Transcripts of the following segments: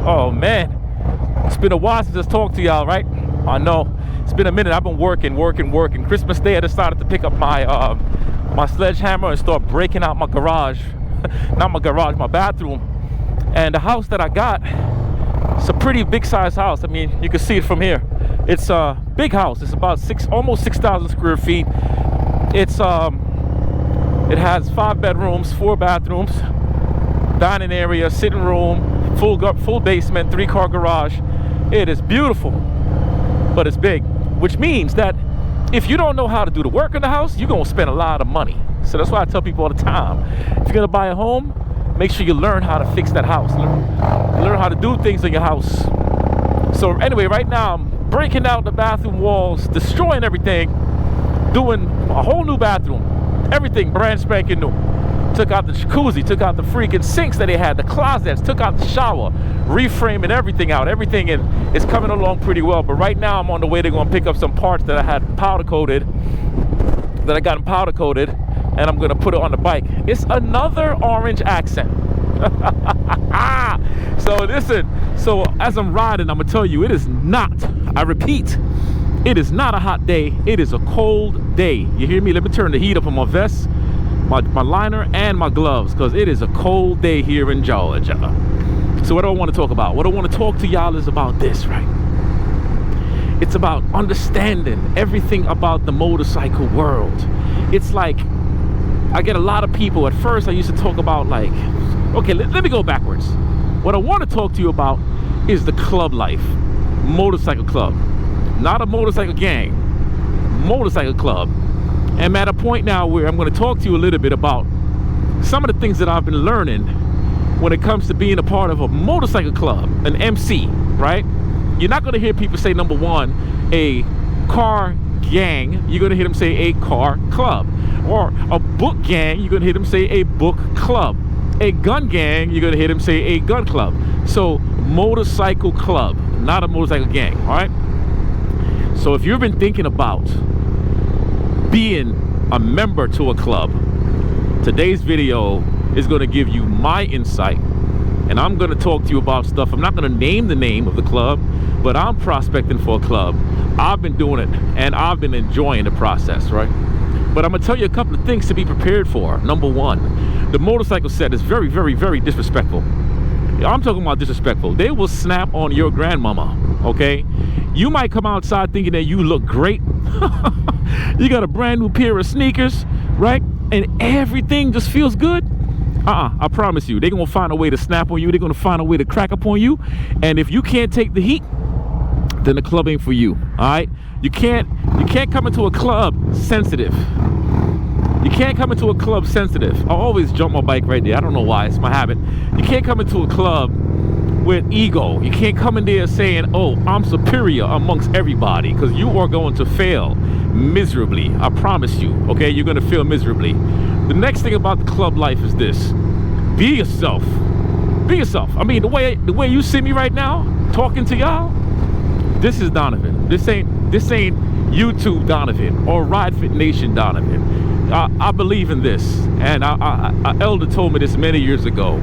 Oh man, it's been a while since I talked to y'all, right? I know it's been a minute. I've been working. Christmas Day, I decided to pick up my my sledgehammer and start breaking out my garage. Not my garage, my bathroom. And the house that I got, it's a pretty big size house. I mean, you can see it from here. It's a big house. It's about almost 6,000 square feet. It's it has 5 bedrooms, 4 bathrooms, dining area, sitting room, full basement, 3-car garage. It is beautiful, but it's big, which means that if you don't know how to do the work in the house, you're gonna spend a lot of money. So that's why I tell people all the time, if you're gonna buy a home, make sure you learn how to fix that house. Learn how to do things in your house. So anyway, right now I'm breaking out the bathroom walls, destroying everything, doing a whole new bathroom. Everything brand spanking new. Took out the jacuzzi, took out the freaking sinks that they had, the closets, took out the shower, reframing everything out. Everything is coming along pretty well. But right now I'm on the way to go and pick up some parts that I had powder coated, that I got in powder coated, and I'm gonna put it on the bike. It's another orange accent. So listen, so as I'm riding, I'm gonna tell you, it is not, I repeat, it is not a hot day. It is a cold day. You hear me? Let me turn the heat up on my vest, my liner, and my gloves, because it is a cold day here in Georgia. So what do I want to talk about? What I want to talk to y'all is about this, right? It's about understanding everything about the motorcycle world. It's like, I get a lot of people, at first I used to talk about like, okay, let me go backwards. What I want to talk to you about is the club life, motorcycle club. Not a motorcycle gang, motorcycle club. And I'm at a point now where I'm going to talk to you a little bit about some of the things that I've been learning when it comes to being a part of a motorcycle club, an MC, right? You're not going to hear people say, number one, a car gang. You're going to hear them say a car club. Or a book gang, you're going to hear them say a book club. A gun gang, you're going to hear them say a gun club. So motorcycle club, not a motorcycle gang, all right? So if you've been thinking about being a member to a club, today's video is going to give you my insight, and I'm going to talk to you about stuff. I'm not going to name the name of the club, but I'm prospecting for a club. I've been doing it, and I've been enjoying the process, right? But I'm going to tell you a couple of things to be prepared for. Number one, the motorcycle set is very, very, very disrespectful. I'm talking about disrespectful. They will snap on your grandmama, okay? You might come outside thinking that you look great. You got a brand new pair of sneakers, right? And everything just feels good. I promise you, they're gonna find a way to snap on you. They're gonna find a way to crack up on you. And if you can't take the heat, then the club ain't for you, all right? You can't come into a club sensitive. You can't come into a club sensitive. I always jump my bike right there. I don't know why, it's my habit. You can't come into a club with ego. You can't come in there saying, oh, I'm superior amongst everybody, because you are going to fail miserably. I promise you, okay? You're going to fail miserably. The next thing about the club life is this. Be yourself. Be yourself. I mean, the way you see me right now, talking to y'all, this is Donovan. This ain't YouTube Donovan or Ride Fit Nation Donovan. I believe in this, and a elder told me this many years ago.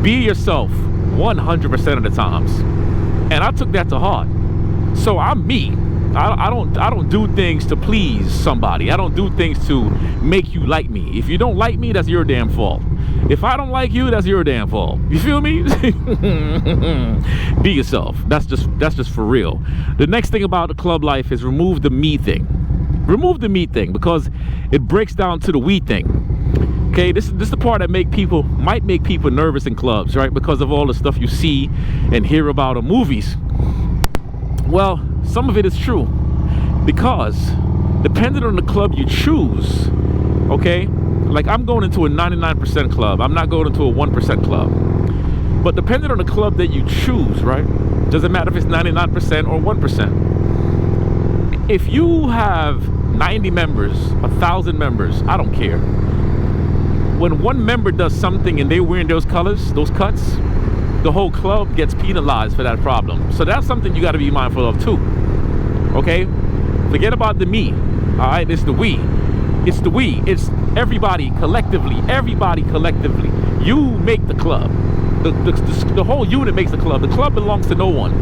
Be yourself 100% of the times, and I took that to heart. So I'm me. I don't do things to please somebody. I don't do things to make you like me. If you don't like me, that's your damn fault. If I don't like you, that's your damn fault. You feel me? Be yourself. That's just for real. The next thing about the club life is remove the me thing. Remove the me thing, because it breaks down to the we thing. Okay, this is the part that might make people nervous in clubs, right? Because of all the stuff you see and hear about in movies. Well, some of it is true, because depending on the club you choose, okay, like I'm going into a 99% club. I'm not going into a 1% club. But depending on the club that you choose, right, doesn't matter if it's 99% or 1%. If you have 90 members, 1,000 members, I don't care. When one member does something and they're wearing those colors, those cuts, the whole club gets penalized for that problem. So that's something you got to be mindful of too. Okay? Forget about the me. All right? It's the we. It's the we. It's everybody collectively. Everybody collectively. You make the club. The whole unit makes the club. The club belongs to no one.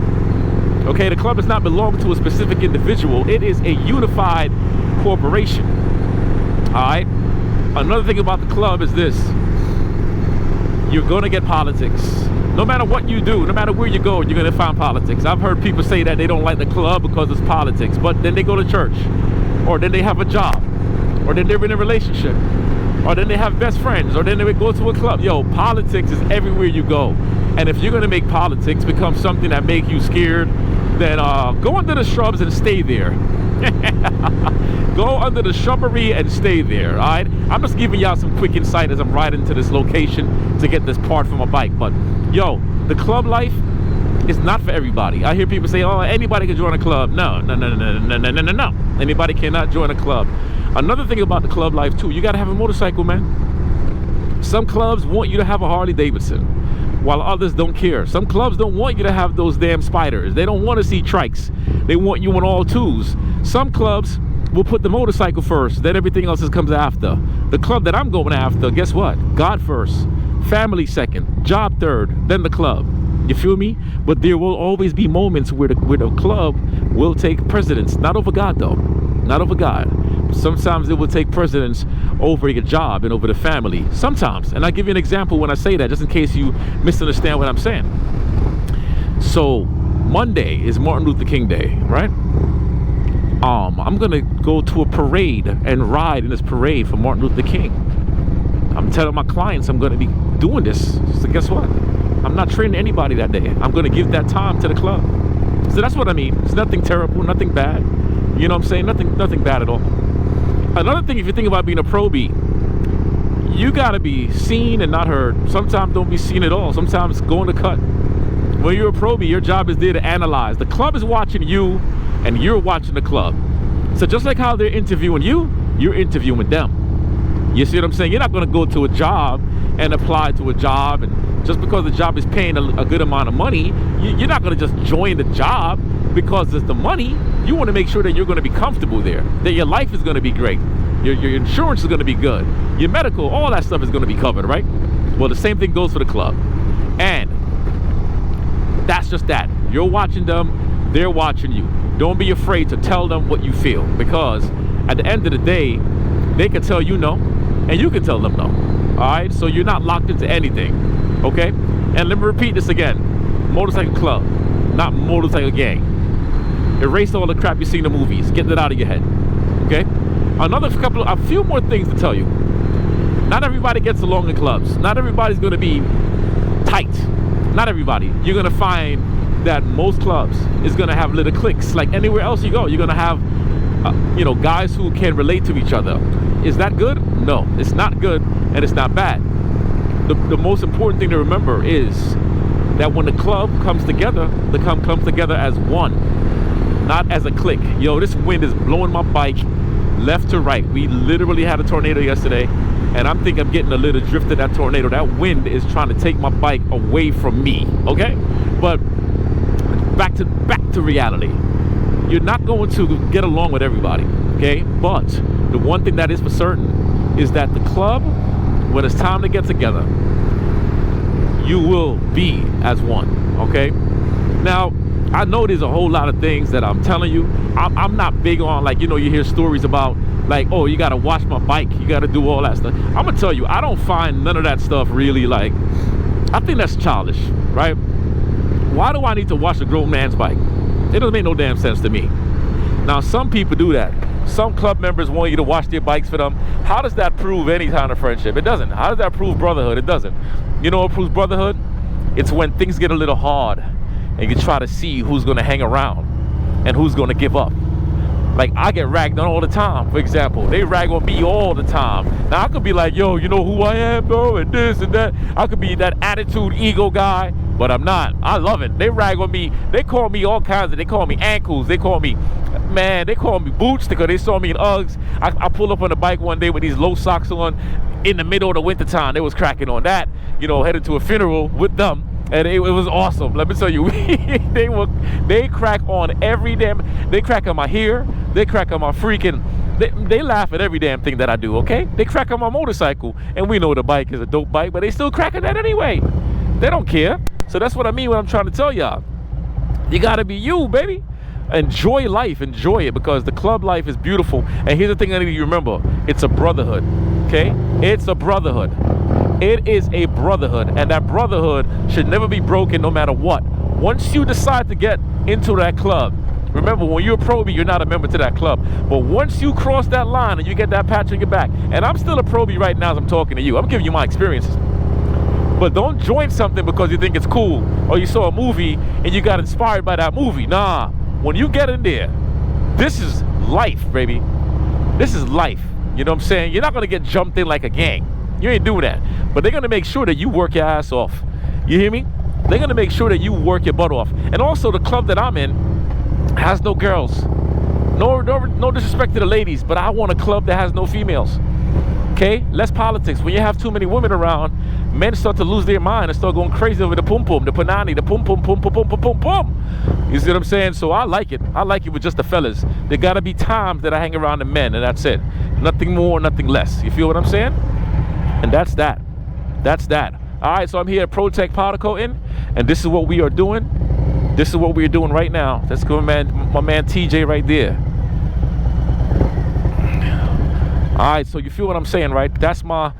Okay, the club does not belong to a specific individual. It is a unified corporation. All right. Another thing about the club is this: you're gonna get politics. No matter what you do, no matter where you go, you're gonna find politics. I've heard people say that they don't like the club because it's politics, but then they go to church, or then they have a job, or then they're in a relationship, or then they have best friends, or then they go to a club. Yo, politics is everywhere you go. And if you're gonna make politics become something that make you scared, then go under the shrubs and stay there. Go under the shrubbery and stay there. All right, I'm just giving y'all some quick insight as I'm riding to this location to get this part for my bike. But yo, the club life is not for everybody. I hear people say, oh, anybody can join a club. No. Anybody cannot join a club. Another thing about the club life too, you gotta have a motorcycle, man. Some clubs want you to have a Harley Davidson, while others don't care. Some clubs don't want you to have those damn spiders. They don't want to see trikes. They want you on all twos. Some clubs will put the motorcycle first, then everything else comes after. The club that I'm going after, guess what? God first, family second, job third, then the club. You feel me? But there will always be moments where the club will take precedence. Not over God though. Not over God. Sometimes it will take precedence over your job and over the family. Sometimes. And I'll give you an example when I say that, just in case you misunderstand what I'm saying. So Monday is Martin Luther King Day, right? I'm gonna go to a parade and ride in this parade for Martin Luther King. I'm telling my clients I'm gonna be doing this. So guess what? I'm not training anybody that day. I'm gonna give that time to the club. So that's what I mean. It's nothing terrible, nothing bad. You know what I'm saying? Nothing bad at all. Another thing, if you think about being a pro-B, you gotta be seen and not heard. Sometimes don't be seen at all. Sometimes go in the cut. When you're a pro-B, your job is there to analyze. The club is watching you, and you're watching the club. So just like how they're interviewing you, you're interviewing them. You see what I'm saying? You're not gonna go to a job and apply to a job, and just because the job is paying a good amount of money, you're not gonna just join the job because it's the money. You wanna make sure that you're gonna be comfortable there, that your life is gonna be great, your insurance is gonna be good, your medical, all that stuff is gonna be covered, right? Well, the same thing goes for the club. And that's just that. You're watching them, they're watching you. Don't be afraid to tell them what you feel, because at the end of the day, they can tell you no, and you can tell them no. All right, so you're not locked into anything, okay? And let me repeat this again: motorcycle club, not motorcycle gang. Erase all the crap you see in the movies. Get that out of your head, okay? A few more things to tell you. Not everybody gets along in clubs. Not everybody's going to be tight. Not everybody. You're going to find that most clubs is going to have little cliques. Like anywhere else you go, you're going to have guys who can relate to each other. Is that good? No, it's not good, and it's not bad. The most important thing to remember is that when the club comes together, the club comes together as one, not as a clique. Yo, this wind is blowing my bike left to right. We literally had a tornado yesterday, and I'm thinking I'm getting a little drift of that tornado. That wind is trying to take my bike away from me, okay? But back to reality. You're not going to get along with everybody, okay? But the one thing that is for certain is that the club, when it's time to get together, you will be as one, okay? Now, I know there's a whole lot of things that I'm telling you. I'm not big on, like, you hear stories about, like, oh, you got to wash my bike, you got to do all that stuff. I'm going to tell you, I don't find none of that stuff really, like, I think that's childish, right? Why do I need to wash a grown man's bike? It doesn't make no damn sense to me. Now, some people do that. Some club members want you to wash their bikes for them. How does that prove any kind of friendship? It doesn't. How does that prove brotherhood? It doesn't. You know what proves brotherhood? It's when things get a little hard and you try to see who's going to hang around and who's going to give up. Like, I get ragged on all the time, for example. They rag on me all the time. Now, I could be like, yo, you know who I am, bro, and this and that. I could be that attitude, ego guy, but I'm not. I love it. They rag on me. They call me all kinds of, they call me ankles. They call me, man, they call me boots because they saw me in Uggs. I pulled up on the bike one day with these low socks on in the middle of the winter time. They was cracking on that, headed to a funeral with them. And it was awesome. Let me tell you, they crack on every damn, they crack on my hair, they crack on my freaking, they laugh at every damn thing that I do, okay? They crack on my motorcycle, and we know the bike is a dope bike, but they still cracking that anyway. They don't care. So that's what I mean when I'm trying to tell y'all. You gotta be you, baby. Enjoy life, enjoy it, because the club life is beautiful. And here's the thing I need you to remember: it's a brotherhood. Okay, it's a brotherhood. It is a brotherhood, and that brotherhood should never be broken, no matter what. Once you decide to get into that club, remember, when you're a probie, you're not a member to that club. But once you cross that line and you get that patch on your back, and I'm still a probie right now as I'm talking to you, I'm giving you my experiences. But don't join something because you think it's cool, or you saw a movie and you got inspired by that movie. Nah, when you get in there, this is life, baby. This is life. You know what I'm saying? You're not gonna get jumped in like a gang. You ain't doing that. But they're gonna make sure that you work your ass off. You hear me? They're gonna make sure that you work your butt off. And also, the club that I'm in has no girls. No disrespect to the ladies, but I want a club that has no females. Okay? Less politics. When you have too many women around, men start to lose their mind and start going crazy over the pum-pum, the panani, the pum-pum, pum-pum, pum-pum. You see what I'm saying? So I like it. I like it with just the fellas. There gotta be times that I hang around the men, and that's it. Nothing more, nothing less. You feel what I'm saying? And that's that. That's that. All right, so I'm here at Protect Powder Coating, and this is what we are doing. This is what we're doing right now. That's good, man. My man TJ right there. All right, so you feel what I'm saying, right? That's my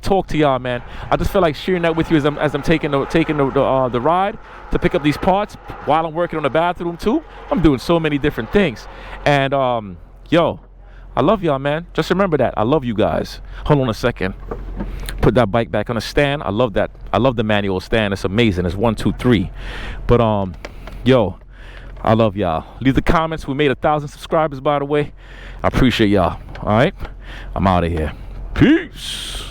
talk to y'all, man. I just feel like sharing that with you as I'm taking the ride to pick up these parts while I'm working on the bathroom too. I'm doing so many different things, and yo, I love y'all, man. Just remember that I love you guys. Hold on a second. Put that bike back on a stand. I love that. I love the manual stand. It's amazing. It's 1, 2, 3. But yo, I love y'all. Leave the comments. We made 1,000 subscribers, by the way. I appreciate y'all. All right, I'm out of here. Peace.